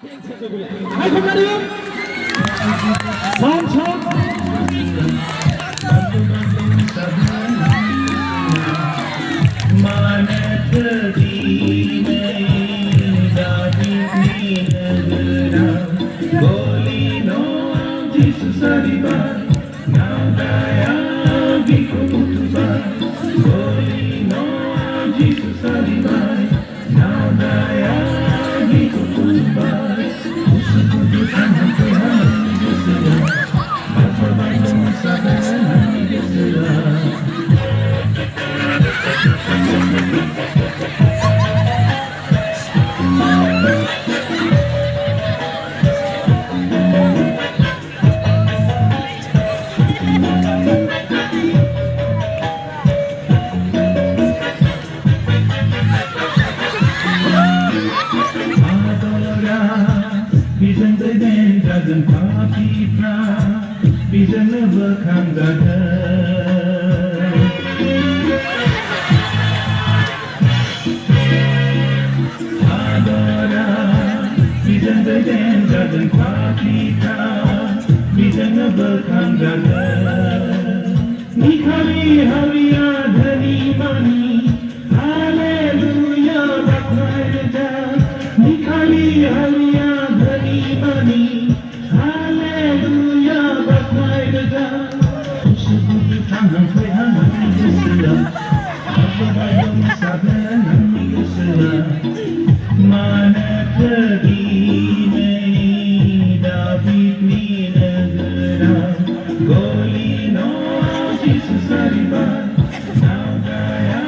Hai kembali. Salam. Mana terdi David negara Golino Jesus Ariban Now daya Bikutuban Golino Jesus Ariban Now daya Bikutuban Uhsu-kutu tanghang pwihang Gwswa Bapa-bapa sabaran Gwswa Vision the then doesn't party proud. Vision never comes again. Adora. Vision the then doesn't party proud. Vision never comes again. Nikhali hariya dhani mani. Hallelujah, Bakmaida. Nikhali hariya. Hallelujah, Bakmaida. Uhsu-kutu tanghang pwihang Gwswa Bapa-bapa sabaran Gwswa Mana terdi David negara Golino Jesus Ariban Now daya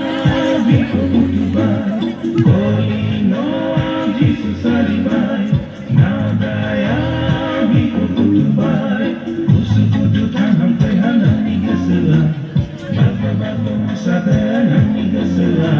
Bikutuban Golino Jesus Ariban Now daya Bikutuban Uhsu-kutu tanghang pwihang Gwswa Bapa-bapa sabaran Gwswa